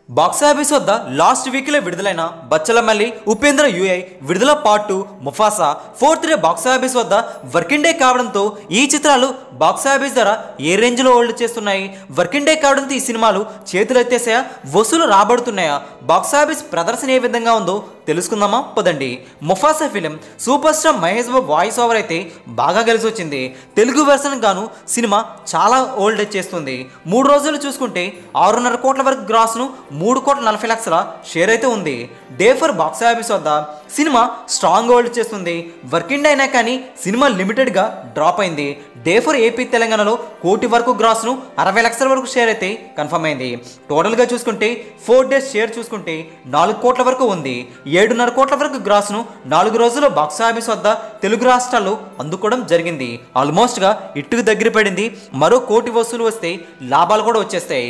Box office వద్ద last వీక్లో విడుదలైన బచ్చలమల్లి ఉపేంద్ర యుఐ విడుదల part 2 Mufasa 4th day box office వద్ద వర్కింగ్ డే కావడంతో ఈ చిత్రాలు బాక్స్ ఆఫీస్ ధర ఏ రేంజ్లో హోల్డ్ చేస్తున్నాయి, వర్కింగ్ డే కావడంతో ఈ సినిమాలు చేతులు ఎత్తేసాయా, వసూలు రాబడుతున్నాయా, బాక్స్ ఆఫీస్ ప్రదర్శన ఏ విధంగా ఉందో తెలుసుకుందామా పదండి. Mufasa film super star Mahesh Babu voice over అయితే బాగా కలిసి వచ్చింది. తెలుగు వెర్షన్ గాను సినిమా చాలా హోల్డ్ చేస్తుంది. 3 రోజులు చూసుకుంటే 6.5 కోట్ల వరకు గ్రాస్ను 3,40,00,000 షేర్ అయితే ఉంది. డే ఫర్ బాక్స్ ఆఫీస్ వద్ద సినిమా స్ట్రాంగ్ హోల్డ్ చేస్తుంది. వర్కింగ్ డే అయినా కానీ సినిమా లిమిటెడ్గా డ్రాప్ అయింది. డే ఫర్ ఏపీ తెలంగాణలో 1 కోటి వరకు గ్రాస్ను 60 లక్షల వరకు షేర్ అయితే కన్ఫర్మ్ అయింది. టోటల్గా చూసుకుంటే 4 డేస్ షేర్ చూసుకుంటే 4 కోట్ల వరకు ఉంది. 7.5 కోట్ల వరకు గ్రాస్ను 4 రోజుల్లో బాక్స్ ఆఫీస్ వద్ద తెలుగు రాష్ట్రాల్లో అందుకోవడం జరిగింది. ఆల్మోస్ట్గా ఇట్టుకు దగ్గర పడింది. మరో 1 కోటి వసూలు వస్తే లాభాలు కూడా వచ్చేస్తాయి.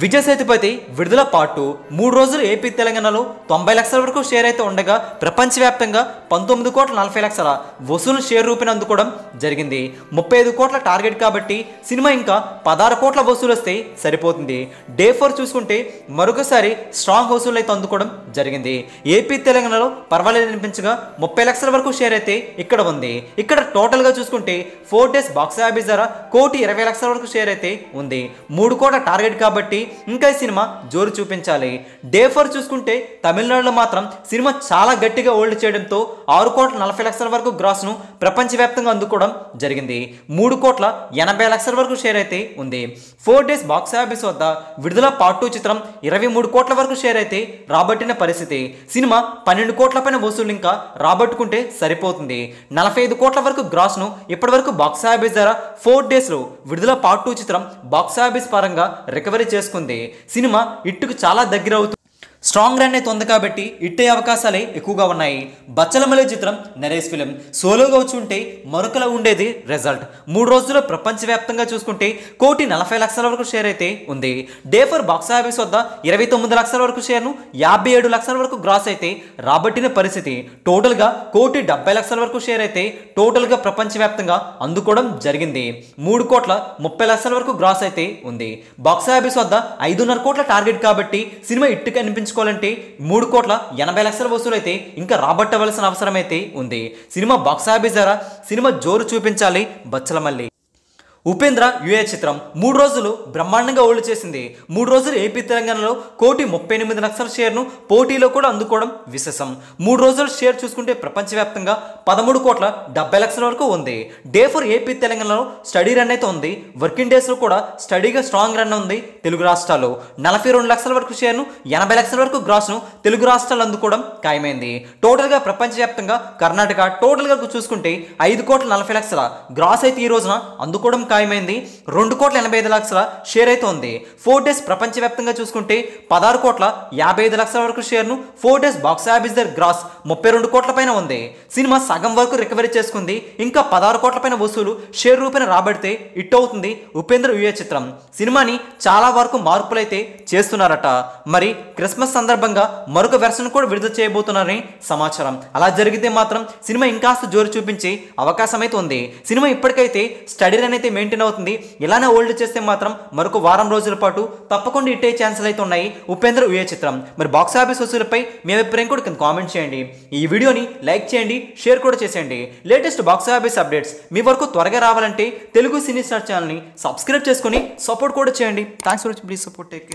విజయ్ సేతుపతి విడుదల పార్ట్ 2 3 రోజులు ఏపీ తెలంగాణలో 90 లక్షల వరకు షేర్ అయితే ఉండగా ప్రపంచవ్యాప్తంగా 19,40,00,000 వసూలు షేర్ రూపాయలు అందుకోవడం జరిగింది. 35 కోట్ల టార్గెట్ కాబట్టి సినిమా ఇంకా 16 కోట్ల వసూలు వస్తే సరిపోతుంది. డే 4 చూసుకుంటే మరొకసారి స్ట్రాంగ్ వసూలు అయితే అందుకోవడం జరిగింది. ఏపీ తెలంగాణలో పర్వాలేదు అనిపించగా 30 లక్షల వరకు షేర్ అయితే ఇక్కడ ఉంది. ఇక్కడ టోటల్గా చూసుకుంటే 4 డేస్ బాక్స్ ఆఫీస్ ధర 1,20,00,000 వరకు షేర్ అయితే ఉంది. 3 కోట్ల టార్గెట్ కాబట్టి ఇంకా ఈ సినిమా జోరు చూపించాలి. డే 4 చూసుకుంటే తమిళనాడులో మాత్రం సినిమా చాలా గట్టిగా హోల్డ్ చేయడంతో 6,40,00,000 వరకు గ్రాస్ను ప్రపంచవ్యాప్తంగా అందుకోవడం జరిగింది. 3,80,00,000 వరకు షేర్ అయితే ఉంది. 4 డేస్ బాక్స్ ఆఫీస్ వద్ద విడుదల పార్ట్ 2 చిత్రం 23 కోట్ల వరకు షేర్ అయితే రాబట్టిన పరిస్థితి. సినిమా 12 కోట్ల పైన వసూలు ఇంకా రాబట్టుకుంటే సరిపోతుంది. 45 కోట్ల వరకు గ్రాస్ను ఇప్పటి వరకు బాక్స్ ఆఫీస్ ధర 4 డేస్లో విడుదల పార్ట్ 2 చిత్రం బాక్స్ ఆఫీస్ పరంగా రికవరీ చేసుకుంది. సినిమా ఇట్టుకు చాలా దగ్గర అవుతుంది. స్ట్రాంగ్ రన్ అయితే ఉంది కాబట్టి ఇట్టే అవకాశాలే ఎక్కువగా ఉన్నాయి. బచ్చలమల్లి చిత్రం నరేష్ ఫిలిం సోలోగా వచ్చి ఉంటే మరొకలా ఉండేది రిజల్ట్. 3 రోజుల్లో ప్రపంచవ్యాప్తంగా చూసుకుంటే 1,40,00,000 వరకు షేర్ అయితే ఉంది. డే ఫర్ బాక్స్ ఆఫీస్ వద్ద 29 లక్షల వరకు షేర్ను 57 లక్షల వరకు గ్రాస్ అయితే రాబట్టిన పరిస్థితి. టోటల్గా 1,70,00,000 వరకు షేర్ అయితే టోటల్గా ప్రపంచవ్యాప్తంగా అందుకోవడం జరిగింది. 3,30,00,000 వరకు గ్రాస్ అయితే ఉంది. బాక్స్ ఆఫీస్ వద్ద 5.5 కోట్ల టార్గెట్ కాబట్టి సినిమా ఇట్టుకు అనిపించుకోవాలంటే 3,80,00,000 వసూలు అయితే ఇంకా రాబట్టవలసిన అవసరం అయితే ఉంది. సినిమా బాక్స్ ఆఫీస్ ధర సినిమా జోరు చూపించాలి. బచ్చలమల్లి ఉపేంద్ర యుఐ చిత్రం 3 రోజులు బ్రహ్మాండంగా హోల్డ్ చేసింది. 3 రోజులు ఏపీ తెలంగాణలో 1,38,00,000 షేర్ను పోటీలో కూడా అందుకోవడం విశేషం. 3 రోజుల షేర్ చూసుకుంటే ప్రపంచవ్యాప్తంగా 13,70,00,000 వరకు ఉంది. డే 4 ఏపీ తెలంగాణలో స్టడీ రన్ అయితే ఉంది. వర్కింగ్ డేస్లో కూడా స్టడీగా స్ట్రాంగ్ రన్ ఉంది. తెలుగు రాష్ట్రాల్లో 42 లక్షల వరకు షేర్ను 80 లక్షల వరకు గ్రాస్ను తెలుగు రాష్ట్రాలు అందుకోవడం ఖాయమైంది. టోటల్గా ప్రపంచవ్యాప్తంగా కర్ణాటక టోటల్గా చూసుకుంటే 5,40,00,000 గ్రాస్ అయితే ఈ రోజున అందుకోవడం ఖాయమైంది. 2,85,00,000 షేర్ అయితే ఉంది. 4 డేస్ ప్రపంచవ్యాప్తంగా చూసుకుంటే 16,55,00,000 వరకు షేర్ను 4 డేస్ బాక్స్ ఆఫీస్ ధర గ్రాస్ 32 కోట్ల పైన ఉంది. సినిమా సగం వరకు రికవరీ చేసుకుంది. ఇంకా 16 కోట్ల పైన వసూలు షేర్ రూపాయన రాబడితే హిట్ అవుతుంది ఉపేంద్ర యుఐ చిత్రం. సినిమాని చాలా వరకు మార్పులు అయితే చేస్తున్నారట. మరి క్రిస్మస్ సందర్భంగా మరొక వెర్షన్ కూడా విడుదల చేయబోతున్నారని సమాచారం. అలా జరిగితే మాత్రం సినిమా ఇంకాస్త జోరు చూపించే అవకాశం అయితే ఉంది. సినిమా ఇప్పటికైతే స్టడీ రన్ అయితే మెయింటైన్ అవుతుంది. ఇలానే హోల్డ్ చేస్తే మాత్రం మరొక వారం రోజుల పాటు తప్పకుండా ఇట్టే ఛాన్సులు అయితే ఉన్నాయి ఉపేంద్ర యుఐ చిత్రం. మరి బాక్స్ ఆఫీస్ వసూలపై మీ అభిప్రాయం కూడా కింద కామెంట్ చేయండి. ఈ వీడియోని లైక్ చేయండి, షేర్ కూడా చేసేయండి. లేటెస్ట్ బాక్స్ ఆఫీస్ అప్డేట్స్ మీ వరకు త్వరగా రావాలంటే తెలుగు సినీ స్టార్ ఛానల్ని సబ్స్క్రైబ్ చేసుకొని సపోర్ట్ కూడా చేయండి. Thanks for watching. Please support. Take care.